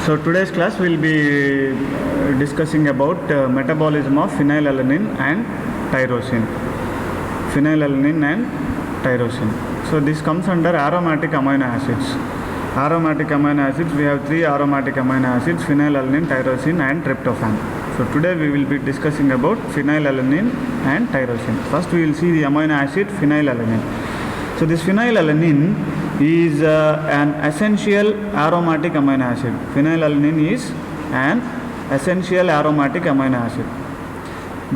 So today's class will be discussing about metabolism of phenylalanine and tyrosine. Phenylalanine and tyrosine. So this comes under aromatic amino acids. Aromatic amino acids, we have three aromatic amino acids: phenylalanine, tyrosine and tryptophan. So today we will be discussing about phenylalanine and tyrosine. First we will see the amino acid phenylalanine. So this phenylalanine is an essential aromatic amino acid. Phenylalanine is an essential aromatic amino acid.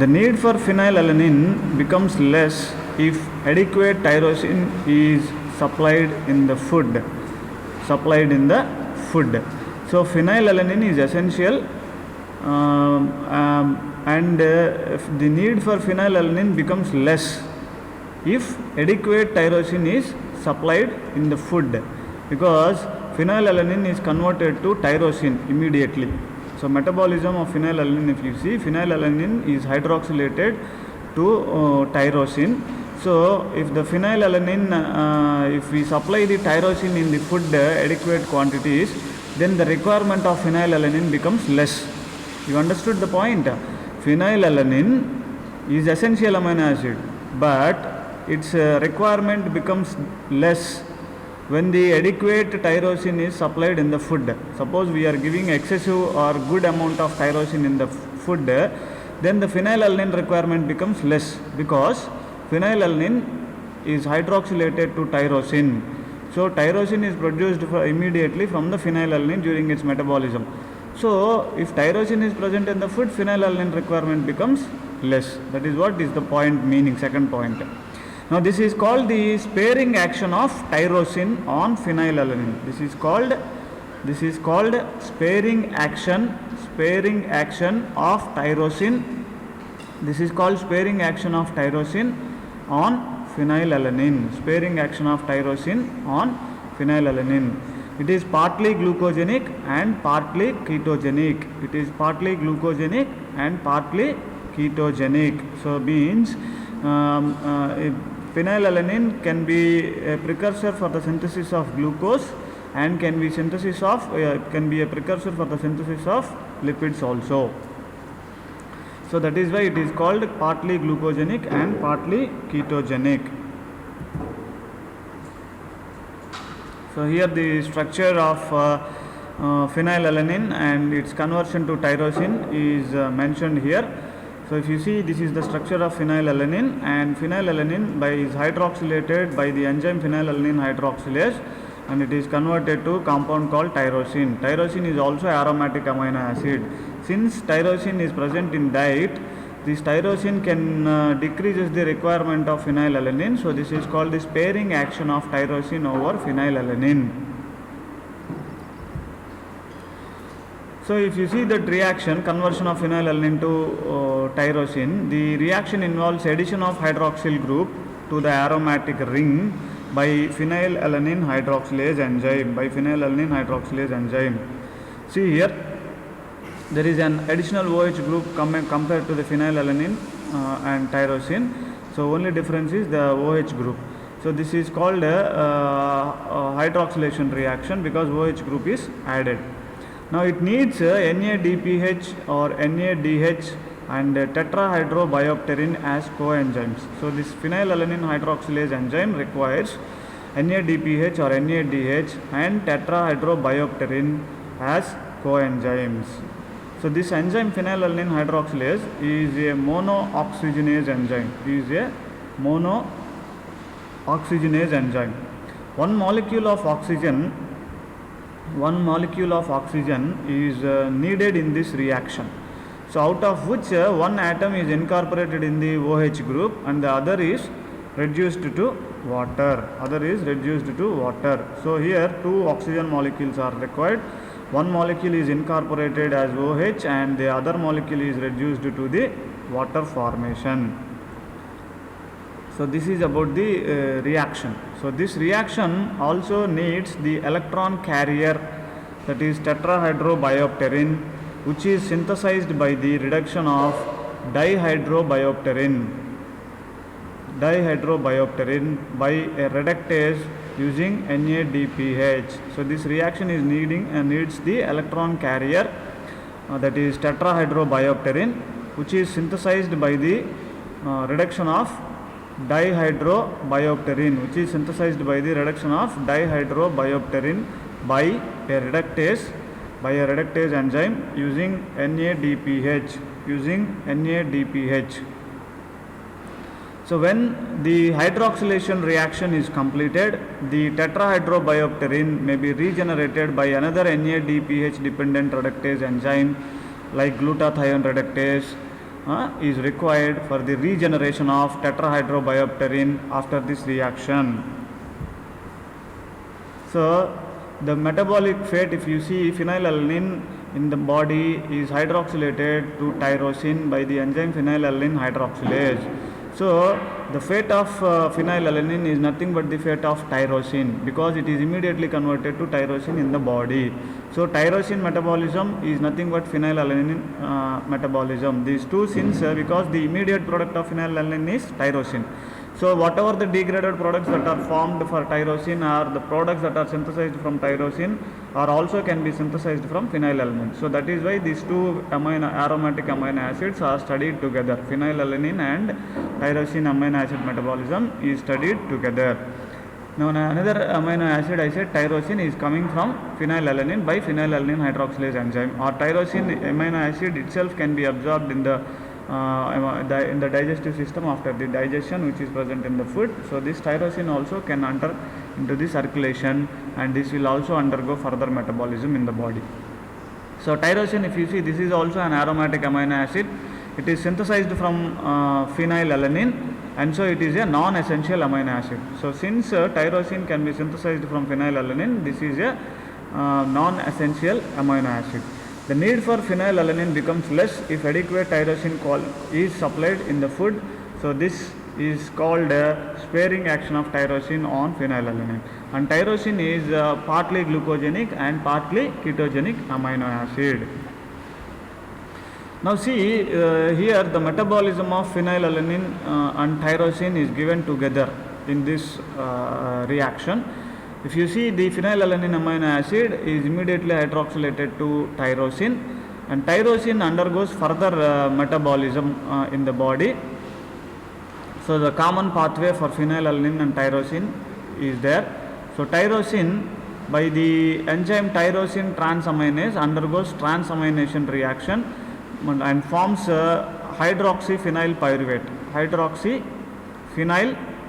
The need for phenylalanine becomes less if adequate tyrosine is supplied in the food. So phenylalanine is essential, and the need for phenylalanine becomes less if adequate tyrosine is supplied in the food, because phenylalanine is converted to tyrosine immediately. So metabolism of phenylalanine, if you see, phenylalanine is hydroxylated to tyrosine. So if the phenylalanine, if we supply the tyrosine in the food adequate quantities, then the requirement of phenylalanine becomes less. You understood the point? Phenylalanine is essential amino acid, but its requirement becomes less when the adequate tyrosine is supplied in the food. Suppose we are giving excessive or good amount of tyrosine in the food, then the phenylalanine requirement becomes less, because phenylalanine is hydroxylated to tyrosine. So tyrosine is produced immediately from the phenylalanine during its metabolism. So if tyrosine is present in the food, phenylalanine requirement becomes less. That is what is the point meaning, second point. Now this is called the sparing action of tyrosine on phenylalanine. This is called sparing action of tyrosine. This is called sparing action of tyrosine on phenylalanine. Sparing action of tyrosine on phenylalanine. It is partly glucogenic and partly ketogenic. So means phenylalanine can be a precursor for the synthesis of glucose and can be a precursor for the synthesis of lipids also. So that is why it is called partly glucogenic and partly ketogenic. So here the structure of phenylalanine and its conversion to tyrosine is mentioned here. So if you see, this is the structure of phenylalanine, and phenylalanine is hydroxylated by the enzyme phenylalanine hydroxylase, and it is converted to compound called tyrosine. Tyrosine is also aromatic amino acid. Since tyrosine is present in diet, this tyrosine can decreases the requirement of phenylalanine. So this is called the sparing action of tyrosine over phenylalanine. So if you see that reaction, conversion of phenylalanine to tyrosine, the reaction involves addition of hydroxyl group to the aromatic ring by phenylalanine hydroxylase enzyme. See here, there is an additional OH group compared to the phenylalanine and tyrosine. So only difference is the OH group. So this is called a hydroxylation reaction because OH group is added. Now it needs NADPH or NADH and tetrahydrobiopterin as coenzymes. So this phenylalanine hydroxylase enzyme requires NADPH or NADH and tetrahydrobiopterin as coenzymes. So this enzyme phenylalanine hydroxylase is a monooxygenase enzyme. One molecule of oxygen is needed in this reaction. So out of which one atom is incorporated in the OH group and the other is reduced to water. So here two oxygen molecules are required. One molecule is incorporated as OH and the other molecule is reduced to the water formation. So this is about the reaction. So this reaction also needs the electron carrier, that is tetrahydrobiopterin, which is synthesized by the reduction of dihydrobiopterin by a reductase using NADPH. So this reaction is needs the electron carrier, that is tetrahydrobiopterin, which is synthesized by the reduction of dihydrobiopterin, by a reductase enzyme using NADPH. So when the hydroxylation reaction is completed, the tetrahydrobiopterin may be regenerated by another NADPH dependent reductase enzyme like glutathione reductase is required for the regeneration of tetrahydrobiopterin after this reaction. So the metabolic fate, if you see, phenylalanine in the body is hydroxylated to tyrosine by the enzyme phenylalanine hydroxylase. So the fate of phenylalanine is nothing but the fate of tyrosine, because it is immediately converted to tyrosine in the body. So tyrosine metabolism is nothing but phenylalanine metabolism. These two, since because the immediate product of phenylalanine is tyrosine. So whatever the degraded products that are formed for tyrosine or the products that are synthesized from tyrosine are also can be synthesized from phenylalanine. So that is why these two aromatic amino acids are studied together. Phenylalanine and tyrosine amino acid metabolism is studied together. Now another amino acid, I said tyrosine, is coming from phenylalanine by phenylalanine hydroxylase enzyme, or tyrosine amino acid itself can be absorbed in the digestive system after the digestion, which is present in the food. So this tyrosine also can enter into the circulation, and this will also undergo further metabolism in the body. So tyrosine, if you see, this is also an aromatic amino acid. It is synthesized from phenylalanine, and so it is a non-essential amino acid. So since tyrosine can be synthesized from phenylalanine, this is a non-essential amino acid. The need for phenylalanine becomes less if adequate tyrosine is supplied in the food. So this is called sparing action of tyrosine on phenylalanine. And tyrosine is partly glucogenic and partly ketogenic amino acid. Now see here the metabolism of phenylalanine and tyrosine is given together in this reaction. If you see, the phenylalanine amino acid is immediately hydroxylated to tyrosine, and tyrosine undergoes further metabolism in the body. So the common pathway for phenylalanine and tyrosine is there. So tyrosine, by the enzyme tyrosine transaminase, undergoes transamination reaction and forms hydroxyphenyl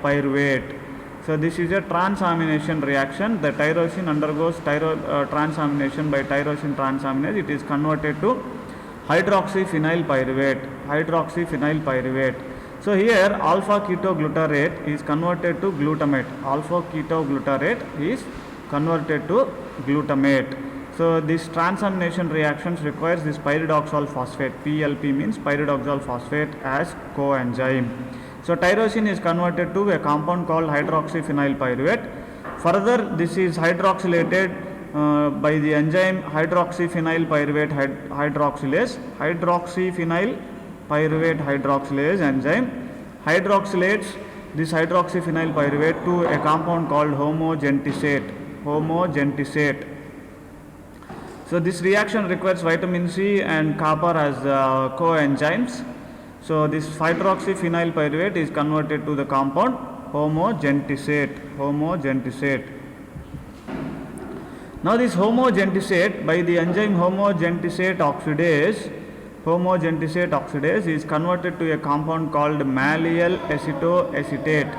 pyruvate. So this is a transamination reaction. The tyrosine undergoes transamination by tyrosine transaminase. It is converted to hydroxyphenyl pyruvate. So here alpha ketoglutarate is converted to glutamate. So this transamination reactions requires this pyridoxal phosphate. PLP means pyridoxal phosphate as coenzyme. So tyrosine is converted to a compound called hydroxyphenyl pyruvate. Further, this is hydroxylated by the enzyme hydroxyphenyl pyruvate hydroxylase. Hydroxyphenyl pyruvate hydroxylase enzyme hydroxylates this hydroxyphenyl pyruvate to a compound called homogentisate. So this reaction requires vitamin C and copper as coenzymes. So this hydroxyphenyl pyruvate is converted to the compound homogentisate. Now this homogentisate by the enzyme homogentisate oxidase is converted to a compound called mallyl acetoacetate.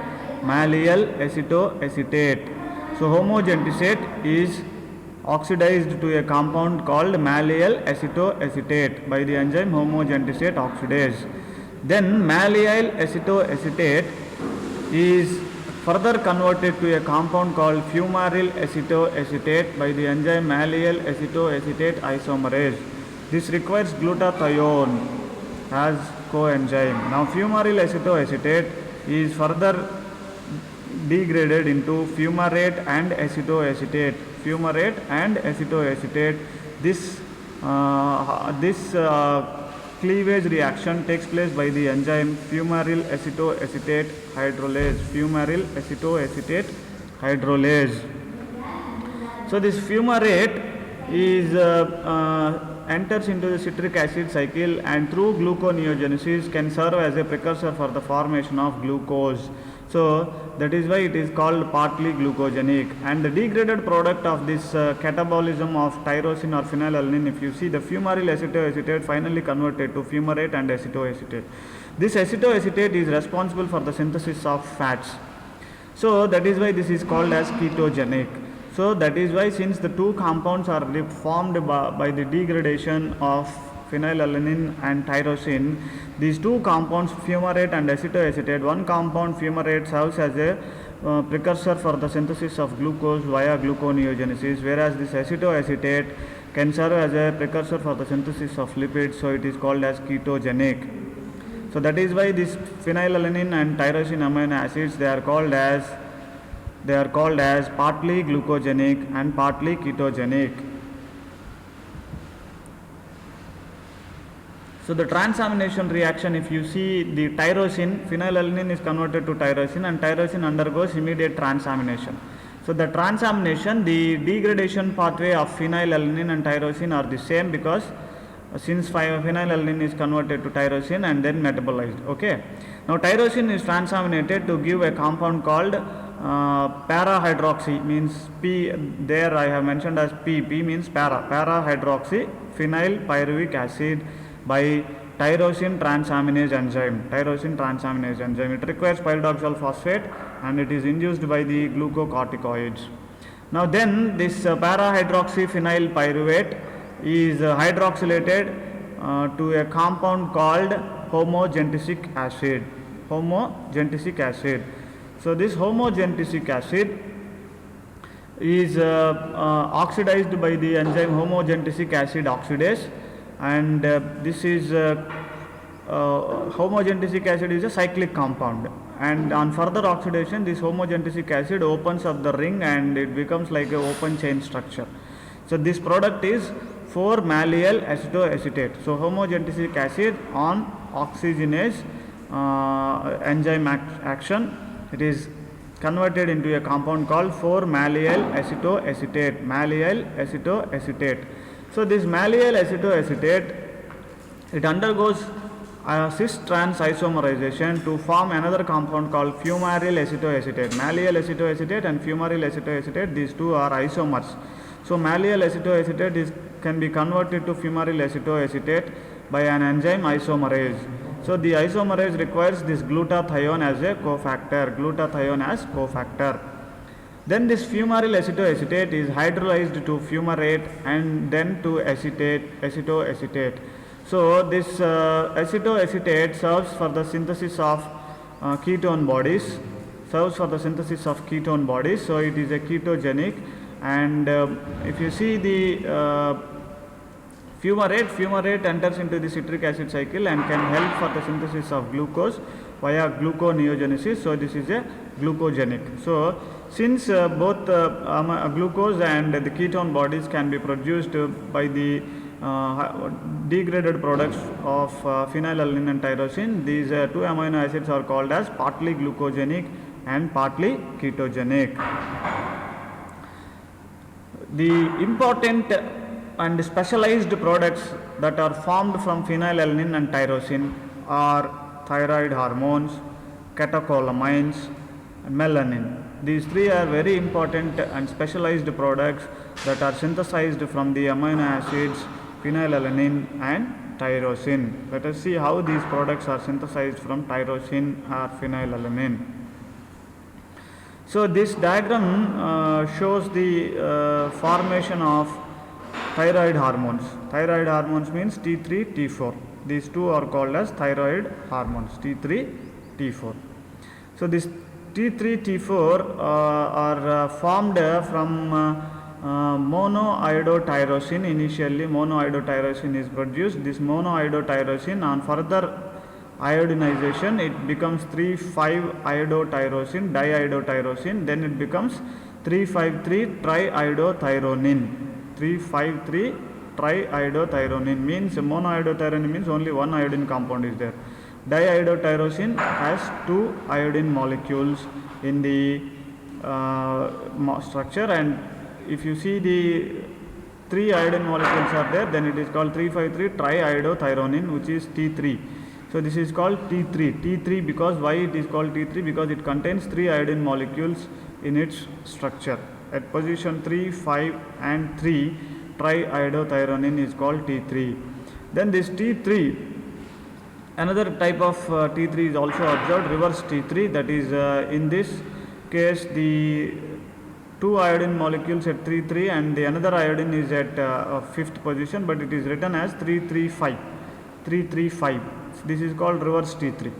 So homogentisate is oxidized to a compound called mallyl acetoacetate by the enzyme homogentisate oxidase. Then mallyl acetoacetate is further converted to a compound called fumaryl acetoacetate by the enzyme mallyl acetoacetate isomerase. This requires glutathione as coenzyme. Now fumaryl acetoacetate is further degraded into fumarate and acetoacetate. This cleavage reaction takes place by the enzyme fumaryl acetoacetate hydrolase. So this fumarate is enters into the citric acid cycle and through gluconeogenesis can serve as a precursor for the formation of glucose. So that is why it is called partly glucogenic. And the degraded product of this catabolism of tyrosine or phenylalanine, if you see, the fumaryl acetoacetate finally converted to fumarate and acetoacetate. This acetoacetate is responsible for the synthesis of fats. So that is why this is called as ketogenic. So that is why, since the two compounds are formed by the degradation of phenylalanine and tyrosine, these two compounds, fumarate and acetoacetate, one compound fumarate serves as a precursor for the synthesis of glucose via gluconeogenesis, whereas this acetoacetate can serve as a precursor for the synthesis of lipids, so it is called as ketogenic. So that is why this phenylalanine and tyrosine amino acids, they are called as partly glucogenic and partly ketogenic. So the transamination reaction, if you see, the tyrosine, phenylalanine is converted to tyrosine and tyrosine undergoes immediate transamination. So the transamination, the degradation pathway of phenylalanine and tyrosine are the same, because since phenylalanine is converted to tyrosine and then metabolized. Okay. Now tyrosine is transaminated to give a compound called para-hydroxy, means P, there I have mentioned as P. P means para-hydroxy phenyl pyruvic acid by tyrosine transaminase enzyme. It requires pyridoxal phosphate and it is induced by the glucocorticoids. Now then this para-hydroxy phenyl pyruvate is hydroxylated to a compound called homogentisic acid. So this homogentisic acid is oxidized by the enzyme homogentisic acid oxidase, and this is homogentisic acid is a cyclic compound, and on further oxidation this homogentisic acid opens up the ring and it becomes like a open chain structure. So this product is 4-mallyl acetoacetate. So homogentisic acid on oxygenase enzyme action, it is converted into a compound called 4-mallyl acetoacetate. So this mallyl acetoacetate, it undergoes cis trans isomerization to form another compound called fumaryl acetoacetate. Mallyl acetoacetate and fumaryl acetoacetate, these two are isomers. So mallyl acetoacetate can be converted to fumaryl acetoacetate by an enzyme isomerase. So the isomerase requires this glutathione as a cofactor. Then this fumaryl acetoacetate is hydrolyzed to fumarate and then to acetoacetate. So this acetoacetate serves for the synthesis of ketone bodies. So it is a ketogenic. And if you see the fumarate enters into the citric acid cycle and can help for the synthesis of glucose via gluconeogenesis. So this is a glucogenic. So since both glucose and the ketone bodies can be produced by the degraded products of phenylalanine and tyrosine, these two amino acids are called as partly glucogenic and partly ketogenic. The important and specialized products that are formed from phenylalanine and tyrosine are thyroid hormones, catecholamines, and melanin. These three are very important and specialized products that are synthesized from the amino acids phenylalanine and tyrosine. Let us see how these products are synthesized from tyrosine or phenylalanine. So this diagram shows the formation of thyroid hormones. Thyroid hormones means T3, T4. These two are called as thyroid hormones, T3, T4. So this T3, T4 are formed from monoiodotyrosine. Initially monoiodotyrosine is produced. This monoiodotyrosine, on further iodinization, it becomes 3,5-iodotyrosine, diiodotyrosine, then it becomes 3,5,3-triiodothyronine. 3,5,3-triiodothyronine means monoiodotyrosine means only one iodine compound is there. Diiodotyrosine has 2 iodine molecules in the structure, and if you see the 3 iodine molecules are there, then it is called 3,5,3 triiodothyronine, which is T3. So this is called T3 because why it is called T3? Because it contains 3 iodine molecules in its structure. At position 3, 5 and 3, triiodothyronine is called T3. Then this T3, another type of T3 is also observed, reverse T3, that is in this case the 2 iodine molecules at 3,3 and the another iodine is at 5th position, but it is written as 3,3,5. This is called reverse T3.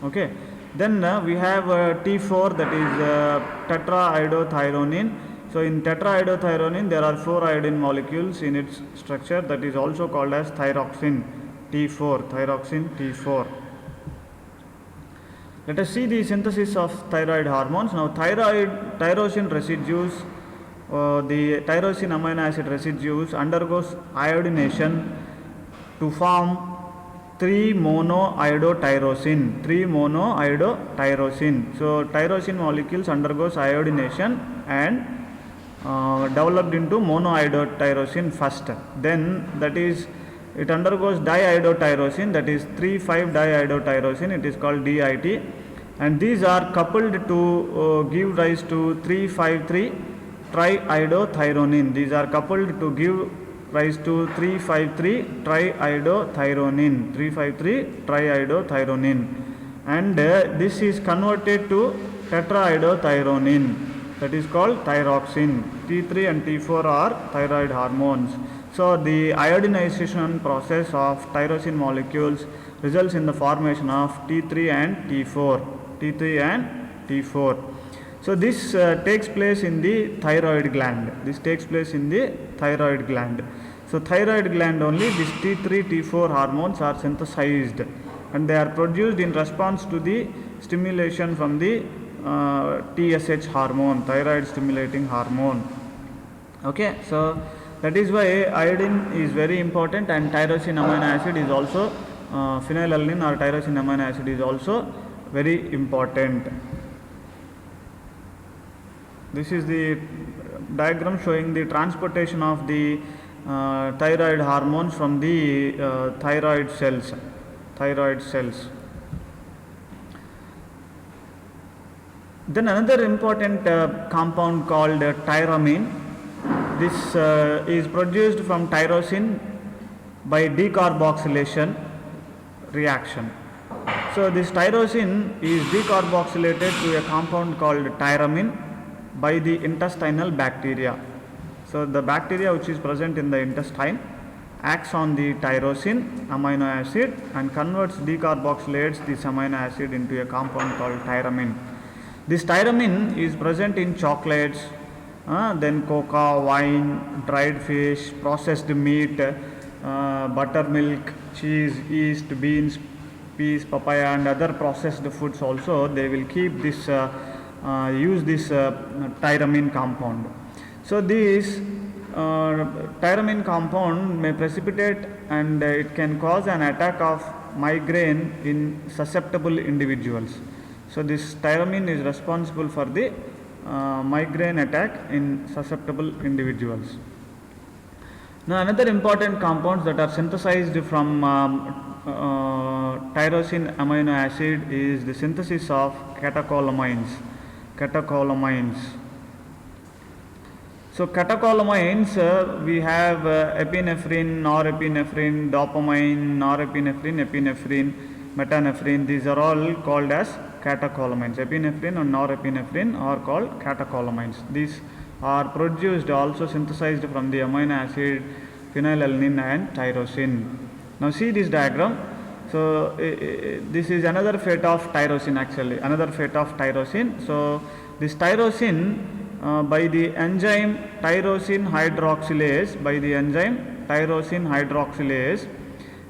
Okay. Then we have T4, that is tetraiodothyronine. So in tetraiodothyronine there are 4 iodine molecules in its structure, that is also called as thyroxine T4. Let us see the synthesis of thyroid hormones. Now tyrosine residues, the tyrosine amino acid residues undergoes iodination to form 3-monoiodotyrosine. So tyrosine molecules undergoes iodination and developed into monoiodotyrosine first. Then that is it undergoes diiodotyrosine, that is 3,5-diiodotyrosine, it is called DIT, and these are coupled to give rise to 3,5,3 triiodothyronine. These are coupled to give rise to 3,5,3 triiodothyronine, and this is converted to tetraiodothyronine, that is called thyroxine. T3 and T4 are thyroid hormones. So the iodinization process of tyrosine molecules results in the formation of T3 and T4. So this takes place in the thyroid gland. So thyroid gland only these T3, T4 hormones are synthesized, and they are produced in response to the stimulation from the TSH hormone, thyroid stimulating hormone. Okay, so that is why iodine is very important, and tyrosine amino acid is also phenylalanine or tyrosine amino acid is also very important. This is the diagram showing the transportation of the thyroid hormones from the thyroid cells. Then another important compound called tyramine. This is produced from tyrosine by decarboxylation reaction. So this tyrosine is decarboxylated to a compound called tyramine by the intestinal bacteria. So the bacteria which is present in the intestine acts on the tyrosine amino acid and decarboxylates this amino acid into a compound called tyramine. This tyramine is present in chocolates, then cocoa, wine, dried fish, processed meat, buttermilk, cheese, yeast, beans, peas, papaya and other processed foods also. They will keep this use this tyramine compound. So this tyramine compound may precipitate and it can cause an attack of migraine in susceptible individuals. So this tyramine is responsible for the migraine attack in susceptible individuals. Now another important compounds that are synthesized from tyrosine amino acid is the synthesis of catecholamines. So catecholamines, we have epinephrine, norepinephrine, dopamine, norepinephrine, epinephrine, metanephrine. These are all called as catecholamines. Epinephrine and norepinephrine are called catecholamines. These are produced, also synthesized from the amino acid phenylalanine and tyrosine. Now see this diagram. So this is another fate of tyrosine actually, So this tyrosine by the enzyme tyrosine hydroxylase,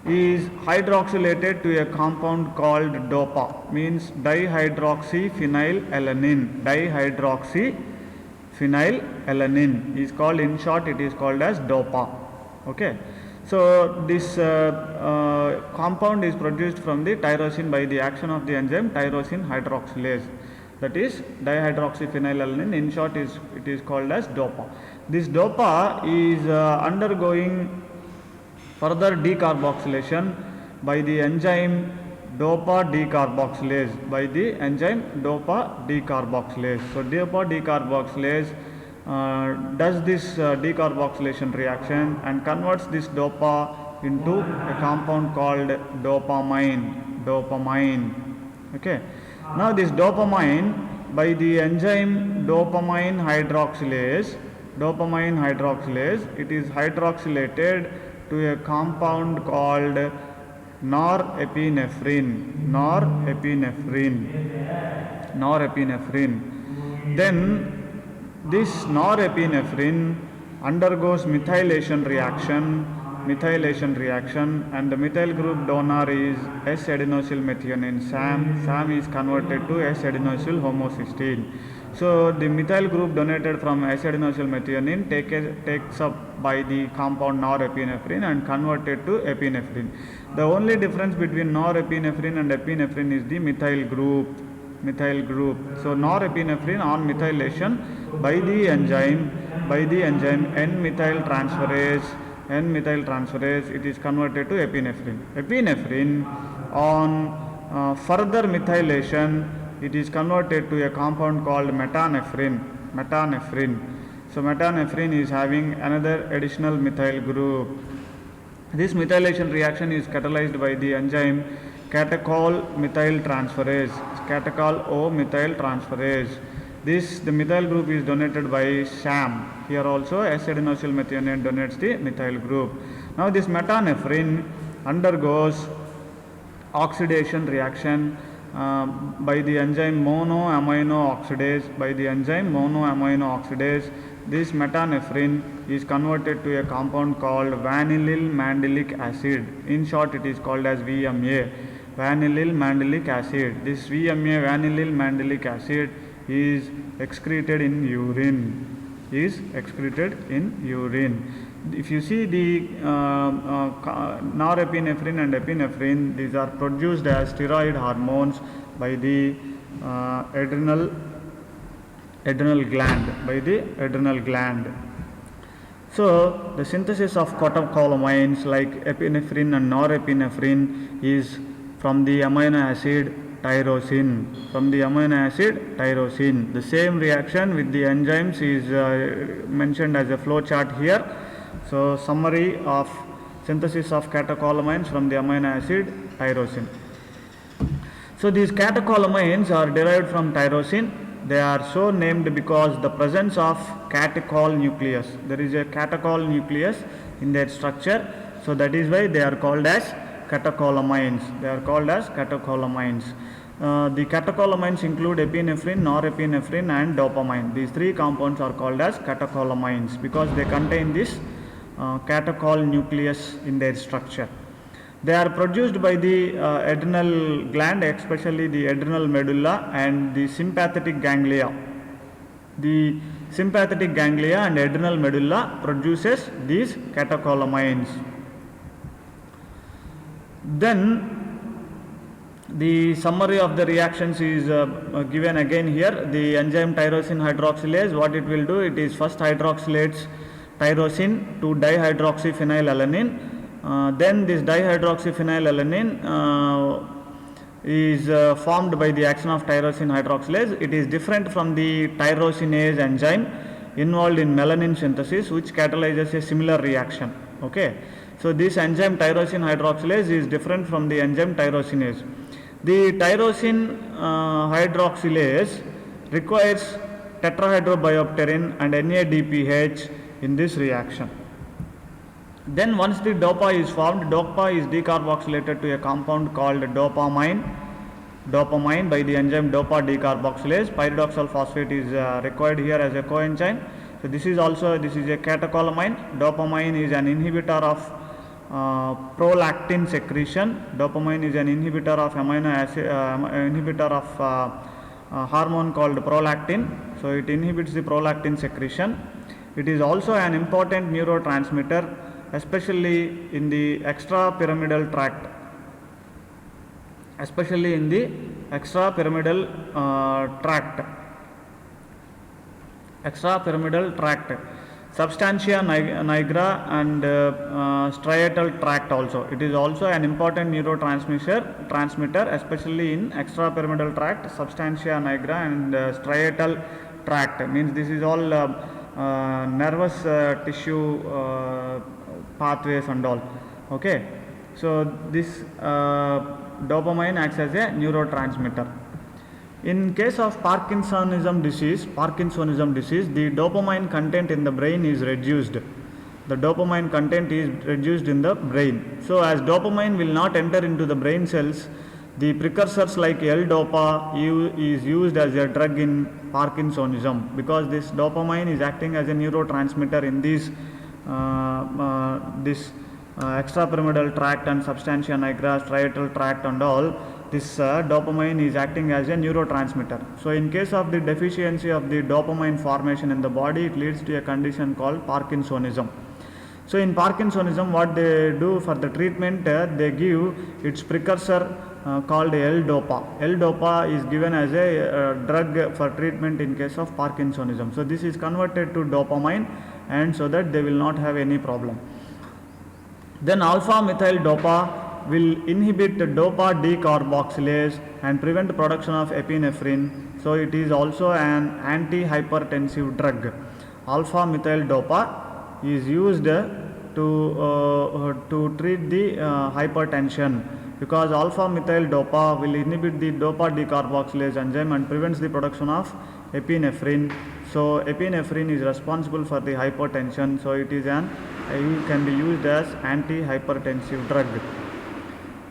is hydroxylated to a compound called DOPA, means dihydroxyphenylalanine is called, in short it is called as DOPA. Okay. So this compound is produced from the tyrosine by the action of the enzyme tyrosine hydroxylase. that is dihydroxyphenylalanine. In short, it is called as DOPA. This DOPA is undergoing further decarboxylation by the enzyme DOPA decarboxylase. So DOPA decarboxylase does this decarboxylation reaction and converts this DOPA into a compound called dopamine. Okay. Now this dopamine, by the enzyme dopamine hydroxylase, it is hydroxylated to a compound called norepinephrine. Then this norepinephrine undergoes methylation reaction, and the methyl group donor is S-adenosylmethionine SAM. SAM is converted to S-adenosyl homocysteine. So the methyl group donated from S-adenosylmethionine takes up by the compound norepinephrine and converted to epinephrine. The only difference between norepinephrine and epinephrine is the methyl group. So norepinephrine on methylation by the enzyme N-methyl transferase, it is converted to epinephrine. Epinephrine on further methylation, it is converted to a compound called metanephrine. So metanephrine is having another additional methyl group. This methylation reaction is catalyzed by the enzyme catechol-methyl transferase. The methyl group is donated by SAM. Here also S-adenosylmethionine donates the methyl group. Now this metanephrine undergoes oxidation reaction by the enzyme monoamino oxidase. This metanephrine is converted to a compound called vanillyl mandelic acid. In short, it is called as VMA, vanillyl mandelic acid. This VMA, vanillyl mandelic acid, is excreted in urine. If you see the norepinephrine and epinephrine, these are produced as steroid hormones by the adrenal gland. So the synthesis of catecholamines like epinephrine and norepinephrine is from the amino acid tyrosine. The same reaction with the enzymes is mentioned as a flow chart here. So summary of synthesis of catecholamines from the amino acid tyrosine. So these catecholamines are derived from tyrosine. They are so named because the presence of catechol nucleus. There is a catechol nucleus in their structure. So that is why they are called as catecholamines. The catecholamines include epinephrine, norepinephrine and dopamine. These three compounds are called as catecholamines because they contain this catechol nucleus in their structure. They are produced by the adrenal gland, especially the adrenal medulla and the sympathetic ganglia. The sympathetic ganglia and adrenal medulla produces these catecholamines. Then the summary of the reactions is given again here. The enzyme tyrosine hydroxylase, what it will do, it is first hydroxylates tyrosine to dihydroxyphenylalanine. Then this dihydroxyphenylalanine is formed by the action of tyrosine hydroxylase. It is different from the tyrosinase enzyme involved in melanin synthesis, which catalyzes a similar reaction. Okay. So this enzyme tyrosine hydroxylase is different from the enzyme tyrosinase. The tyrosine hydroxylase requires tetrahydrobiopterin and NADPH in this reaction. Then once the DOPA is formed, DOPA is decarboxylated to a compound called dopamine by the enzyme DOPA decarboxylase. Pyridoxal phosphate is required here as a coenzyme. So this is a catecholamine. Dopamine is an inhibitor of prolactin secretion. Dopamine is an inhibitor of hormone called prolactin. So it inhibits the prolactin secretion. It is also an important neurotransmitter, especially in the extrapyramidal tract. extrapyramidal tract. Extrapyramidal tract, substantia nigra and striatal tract also. It is also an important neurotransmitter, especially in extrapyramidal tract, substantia nigra and striatal tract. Means this is all nervous tissue pathways and all. Okay, so this dopamine acts as a neurotransmitter. In case of Parkinsonism disease, the dopamine content in the brain is reduced. The dopamine content is reduced in the brain. So as dopamine will not enter into the brain cells, the precursors like L-dopa is used as a drug in Parkinsonism, because this dopamine is acting as a neurotransmitter in this extrapyramidal tract and substantia nigra, striatal tract and all. This dopamine is acting as a neurotransmitter. So in case of the deficiency of the dopamine formation in the body, it leads to a condition called Parkinsonism. So in Parkinsonism, what they do for the treatment, they give its precursor called L-dopa. L-dopa is given as a drug for treatment in case of Parkinsonism. So this is converted to dopamine, and so that they will not have any problem. Then alpha-methyl dopa will inhibit dopa decarboxylase and prevent production of epinephrine. So it is also an antihypertensive drug. Alpha-methyl dopa is used to treat the hypertension, because alpha-methyl dopa will inhibit the dopa decarboxylase enzyme and prevents the production of epinephrine. So epinephrine is responsible for the hypertension. So it can be used as antihypertensive drug.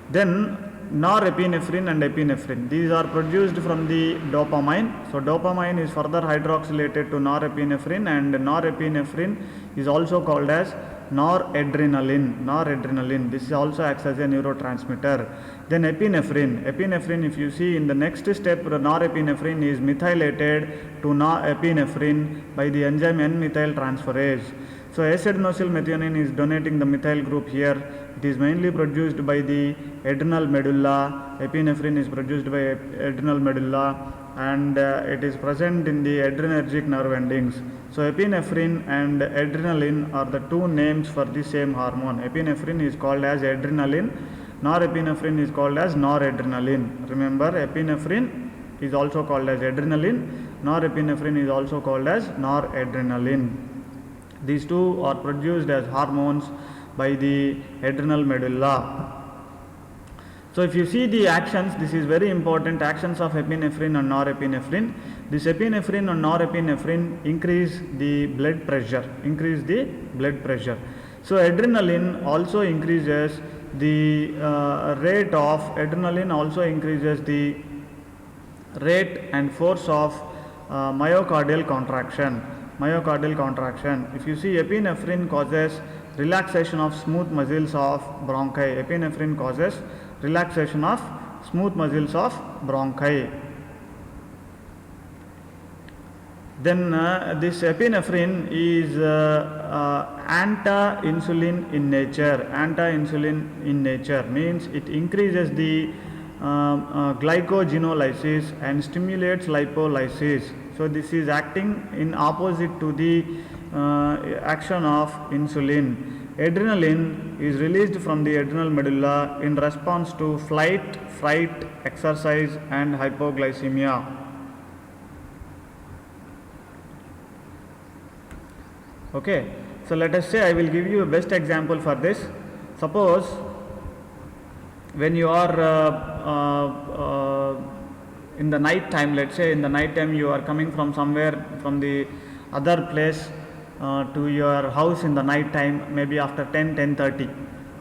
Then norepinephrine and epinephrine, these are produced from the dopamine. So dopamine is further hydroxylated to norepinephrine, and norepinephrine is also called as noradrenaline. This also acts as a neurotransmitter. Then epinephrine, if you see in the next step, norepinephrine is methylated to norepinephrine by the enzyme N-methyl transferase. So S-adenosyl methionine is donating the methyl group here. It is mainly produced by the adrenal medulla. Epinephrine is produced by adrenal medulla, and it is present in the adrenergic nerve endings. So epinephrine and adrenaline are the two names for the same hormone. Epinephrine is called as adrenaline, norepinephrine is called as noradrenaline. Remember, epinephrine is also called as adrenaline, norepinephrine is also called as noradrenaline. These two are produced as hormones by the adrenal medulla. So if you see the actions, this is very important, actions of epinephrine and norepinephrine. This epinephrine and norepinephrine increase the blood pressure. So adrenaline also increases the rate and force of myocardial contraction. If you see, epinephrine causes relaxation of smooth muscles of bronchi. Then this epinephrine is anti-insulin in nature. Means it increases the glycogenolysis and stimulates lipolysis. So this is acting in opposite to the action of insulin. Adrenaline is released from the adrenal medulla in response to flight, fright, exercise and hypoglycemia. Okay, so let us say I will give you a best example for this. Suppose when you are in the night time, let's say in the night time you are coming from somewhere from the other place to your house in the night time, maybe after 10:30.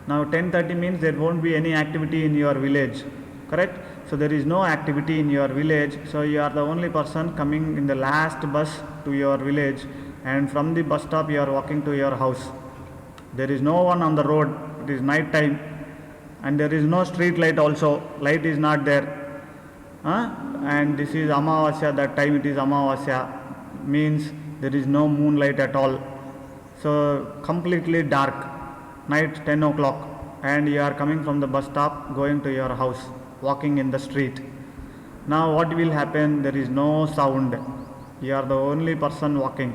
Now 10:30 means there won't be any activity in your village, correct? So there is no activity in your village, so you are the only person coming in the last bus to your village, and from the bus stop you are walking to your house. There is no one on the road, it is night time, and there is no street light also, light is not there. And this is Amavasya, that time it is Amavasya, means there is no moonlight at all. So completely dark, night 10 o'clock, and you are coming from the bus stop going to your house, walking in the street. Now what will happen? There is no sound. You are the only person walking,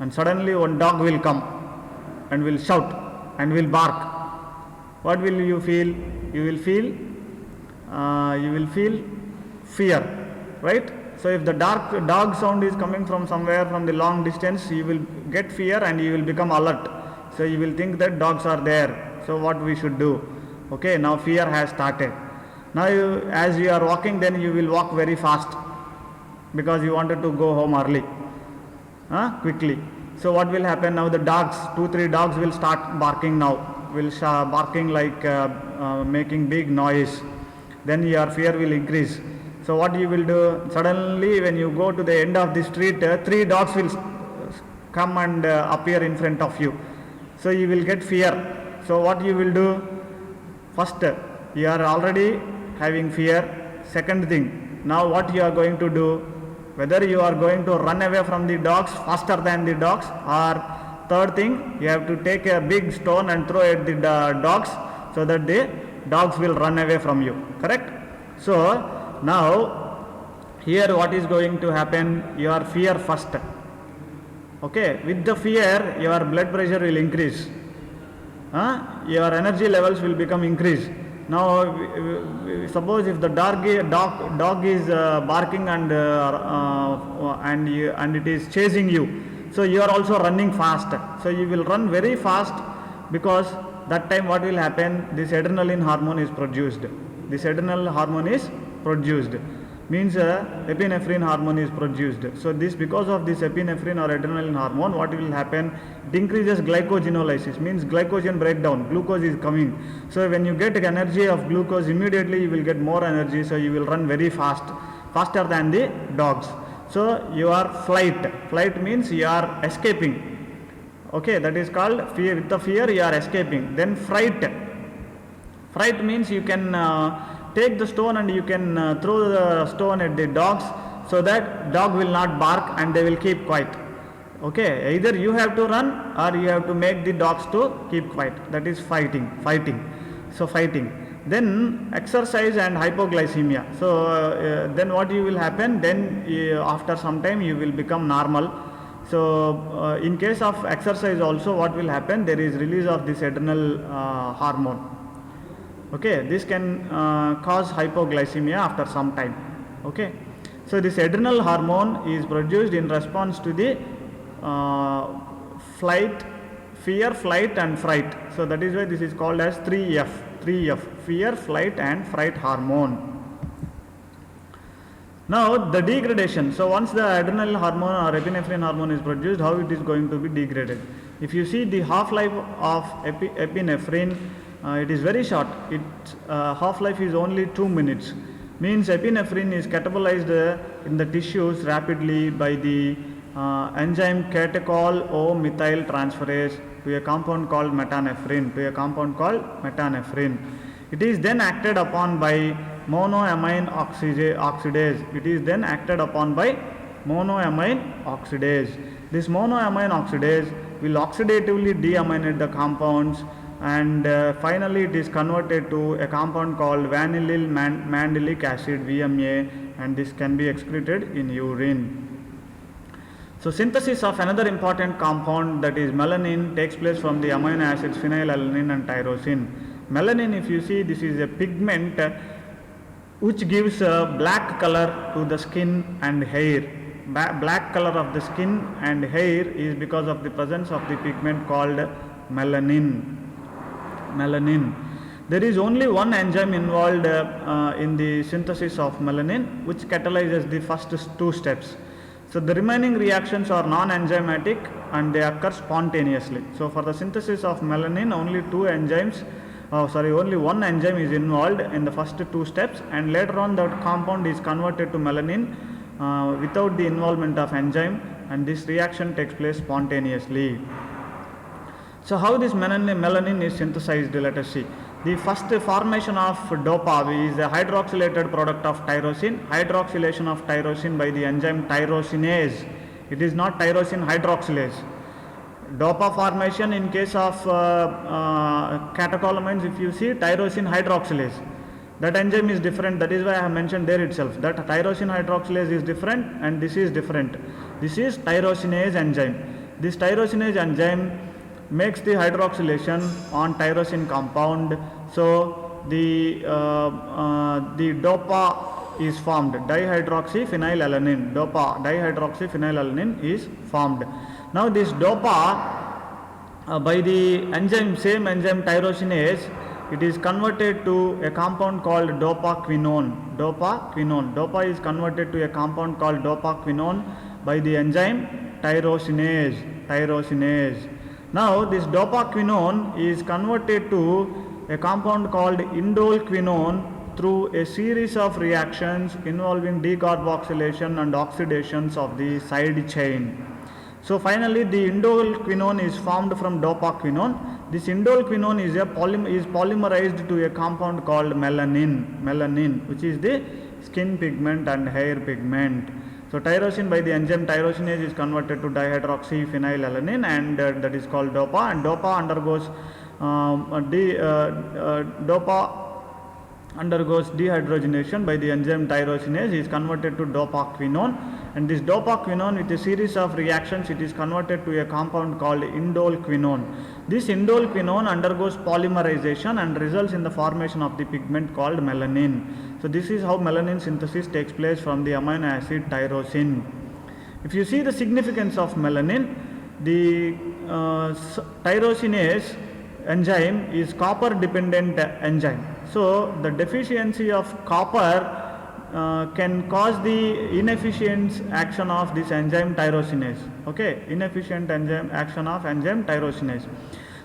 and suddenly one dog will come and will shout and will bark. What will you feel? You will feel fear, right? So if the dog sound is coming from somewhere from the long distance, you will get fear and you will become alert. So you will think that dogs are there. So what we should do? Okay, now fear has started. Now as you are walking, then you will walk very fast because you wanted to go home early, quickly. So what will happen now? The dogs, 2-3 dogs will start barking now. Will start barking like making big noise. Then your fear will increase. So what you will do? Suddenly when you go to the end of the street, 3 dogs will come and appear in front of you. So you will get fear. So what you will do? First, you are already having fear. Second thing, now what you are going to do? Whether you are going to run away from the dogs faster than the dogs, or third thing, you have to take a big stone and throw at the dogs so that the dogs will run away from you. Correct? So now here what is going to happen? Your fear first. Okay, with the fear your blood pressure will increase, your energy levels will become increased. Now suppose if the dog is barking and it is chasing you, so you are also running fast. So you will run very fast, because that time what will happen? This adrenaline hormone is produced. This adrenal hormone is produced, means epinephrine hormone is produced. So because of this epinephrine or adrenaline hormone, what will happen? It increases glycogenolysis, means glycogen breakdown, glucose is coming. So when you get energy of glucose, immediately you will get more energy, so you will run very fast, faster than the dogs. So you are flight means you are escaping. Okay, that is called fear. With the fear you are escaping. Then fright means you can take the stone and you can throw the stone at the dogs, so that dog will not bark and they will keep quiet. Okay, either you have to run or you have to make the dogs to keep quiet. That is fighting. So fighting. Then exercise and hypoglycemia. So then what you will happen? Then after some time you will become normal. So in case of exercise also, what will happen? There is release of this adrenal hormone. Okay, this can cause hypoglycemia after some time. Okay, so this adrenal hormone is produced in response to the fear, flight and fright. So that is why this is called as 3F, fear, flight and fright hormone. Now the degradation. So once the adrenal hormone or epinephrine hormone is produced, how it is going to be degraded? If you see the half-life of epinephrine, it is very short. Its half-life is only 2 minutes. Means epinephrine is catabolized in the tissues rapidly by the enzyme catechol O-methyl transferase to a compound called metanephrine. It is then acted upon by monoamine oxidase. This monoamine oxidase will oxidatively deaminate the compounds, and finally it is converted to a compound called vanillyl mandelic acid VMA, and this can be excreted in urine. So synthesis of another important compound, that is melanin, takes place from the amino acids phenylalanine and tyrosine. Melanin, if you see, this is a pigment which gives a black color to the skin and hair. Black color of the skin and hair is because of the presence of the pigment called melanin. There is only one enzyme involved in the synthesis of melanin, which catalyzes the first 2 steps. So the remaining reactions are non-enzymatic and they occur spontaneously. So for the synthesis of melanin, only one enzyme is involved in the first 2 steps, and later on that compound is converted to melanin without the involvement of enzyme, and this reaction takes place spontaneously. So how this melanin is synthesized? Let us see. The first formation of DOPA is a hydroxylated product of tyrosine. Hydroxylation of tyrosine by the enzyme tyrosinase. It is not tyrosine hydroxylase. DOPA formation in case of catecholamines, if you see, tyrosine hydroxylase. That enzyme is different. That is why I have mentioned there itself that tyrosine hydroxylase is different and this is different. This is tyrosinase enzyme. This tyrosinase enzyme makes the hydroxylation on tyrosine compound. So the DOPA is formed, dihydroxyphenylalanine. DOPA, dihydroxyphenylalanine is formed. Now this DOPA by the enzyme, same enzyme tyrosinase, it is converted to a compound called dopaquinone. Dopa is converted to a compound called dopaquinone by the enzyme tyrosinase. Now this dopaquinone is converted to a compound called indolquinone through a series of reactions involving decarboxylation and oxidations of the side chain. So finally the indolquinone is formed from dopaquinone. This indolquinone is polymerized to a compound called melanin, which is the skin pigment and hair pigment. So tyrosine by the enzyme tyrosinase is converted to dihydroxyphenylalanine, and that is called DOPA. And DOPA undergoes dehydrogenation by the enzyme tyrosinase, is converted to dopaquinone, and this dopaquinone with a series of reactions it is converted to a compound called indolquinone. This indolquinone undergoes polymerization and results in the formation of the pigment called melanin. So this is how melanin synthesis takes place from the amino acid tyrosine. If you see the significance of melanin, the tyrosinase enzyme is copper dependent enzyme. So the deficiency of copper can cause the inefficient action of this enzyme tyrosinase. Okay, inefficient enzyme action of enzyme tyrosinase.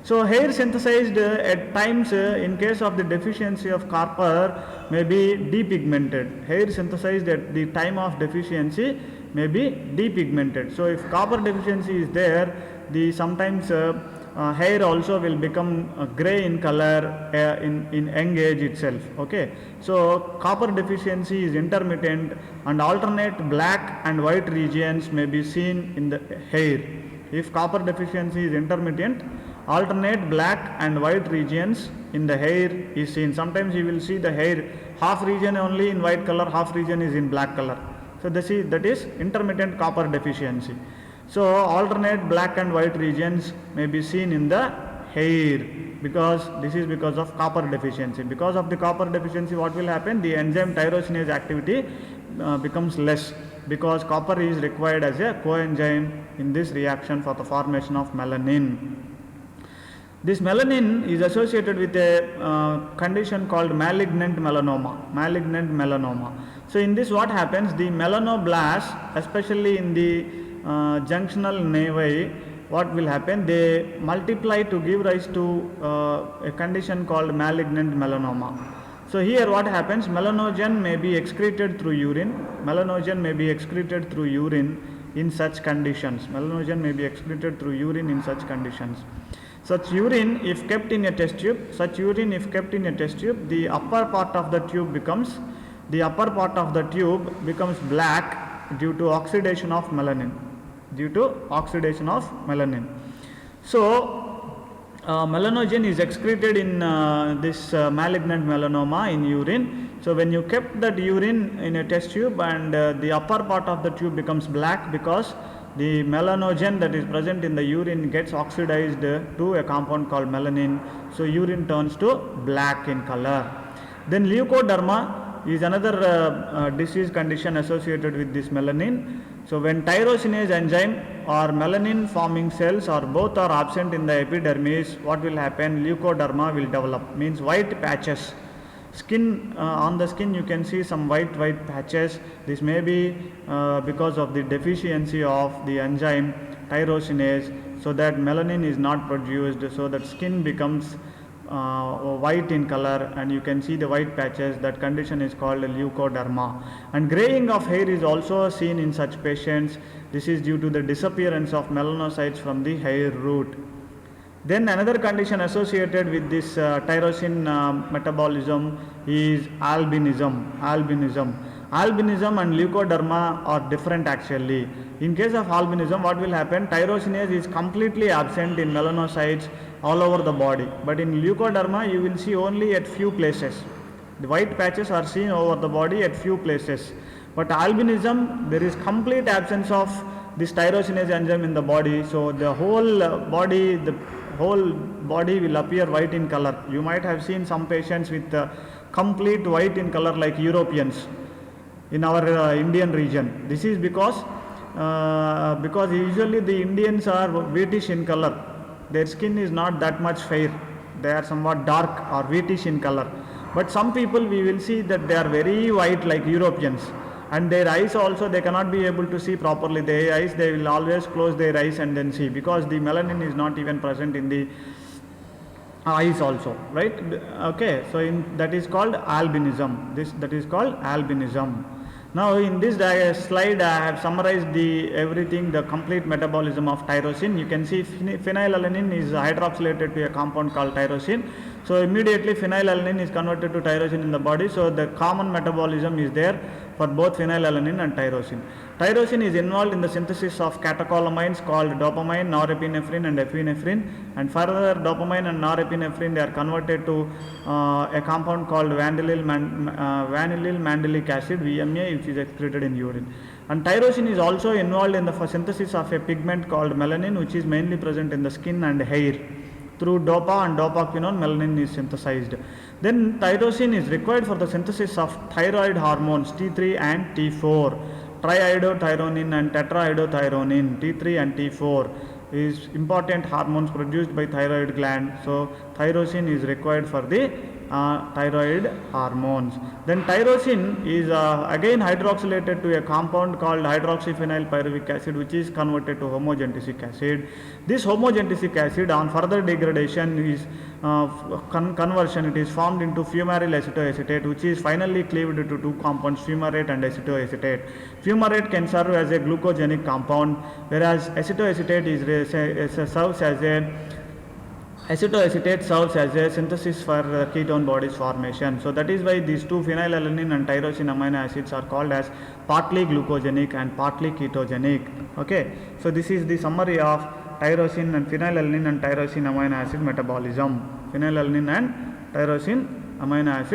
So hair synthesized at times in case of the deficiency of copper may be depigmented. Hair synthesized at the time of deficiency may be depigmented. So if copper deficiency is there, the sometimes hair also will become gray in color in young age itself. Okay, so copper deficiency is intermittent and alternate black and white regions may be seen in the hair. If copper deficiency is intermittent, alternate black and white regions in the hair is seen. Sometimes you will see the hair half region only in white color, half region is in black color. So that is intermittent copper deficiency. So alternate black and white regions may be seen in the hair because this is because of copper deficiency. Because of the copper deficiency, what will happen? The enzyme tyrosinase activity becomes less because copper is required as a coenzyme in this reaction for the formation of melanin. This melanin is associated with a condition called malignant melanoma. So in this what happens? The melanoblasts, especially in the junctional nevi, what will happen? They multiply to give rise to a condition called malignant melanoma. So here what happens? Melanogen may be excreted through urine. In such conditions. Such urine, if kept in a test tube, the upper part of the tube becomes black due to oxidation of melanin. So melanogen is excreted in this malignant melanoma in urine. So when you kept that urine in a test tube and the upper part of the tube becomes black because the melanogen that is present in the urine gets oxidized to a compound called melanin. So urine turns to black in color. Then leukoderma is another disease condition associated with this melanin. So when tyrosinase enzyme or melanin forming cells or both are absent in the epidermis, what will happen? Leukoderma will develop, means white patches. On the skin you can see some white patches. This may be because of the deficiency of the enzyme tyrosinase, so that melanin is not produced, so that skin becomes white in color and you can see the white patches. That condition is called leukoderma. And graying of hair is also seen in such patients. This is due to the disappearance of melanocytes from the hair root. Then another condition associated with this tyrosine metabolism is albinism. Albinism and leukoderma are different actually. In case of albinism, what will happen? Tyrosinase is completely absent in melanocytes all over the body. But in leukoderma, you will see only at few places. The white patches are seen over the body at few places. But albinism, there is complete absence of this tyrosinase enzyme in the body. So the whole body will appear white in color. You might have seen some patients with complete white in color like Europeans in our Indian region. This is because usually the Indians are whitish in color. Their skin is not that much fair. They are somewhat dark or whitish in color. But some people we will see that they are very white like Europeans, and their eyes also they cannot be able to see properly. Their eyes, they will always close their eyes and then see, because the melanin is not even present in the eyes also, right? Okay, so that is called albinism. That is called albinism. Now in this slide I have summarized the complete metabolism of tyrosine. You can see phenylalanine is hydroxylated to a compound called tyrosine. So immediately phenylalanine is converted to tyrosine in the body. So the common metabolism is there for both phenylalanine and tyrosine. Tyrosine is involved in the synthesis of catecholamines called dopamine, norepinephrine and epinephrine, and further dopamine and norepinephrine, they are converted to a compound called vanillyl mandelic acid, VMA, which is excreted in urine. And tyrosine is also involved in the synthesis of a pigment called melanin, which is mainly present in the skin and hair. Through DOPA and dopaquinone, melanin is synthesized. Then tyrosine is required for the synthesis of thyroid hormones T3 and T4. Triiodothyronine and tetraiodothyronine, T3 and T4, is important hormones produced by thyroid gland. So tyrosine is required for the thyroid hormones. Then tyrosine is again hydroxylated to a compound called hydroxyphenyl pyruvic acid, which is converted to homogentisic acid. This homogentisic acid, on further degradation is conversion, it is formed into fumarate acetoacetate, which is finally cleaved to two compounds, fumarate and acetoacetate. Fumarate can serve as a glucogenic compound, whereas acetoacetate serves as a synthesis for ketone bodies formation. So that is why these two, phenylalanine and tyrosine amino acids, are called as partly glucogenic and partly ketogenic. Okay, so this is the summary of tyrosine and phenylalanine and tyrosine amino acid metabolism. Phenylalanine and tyrosine amino acid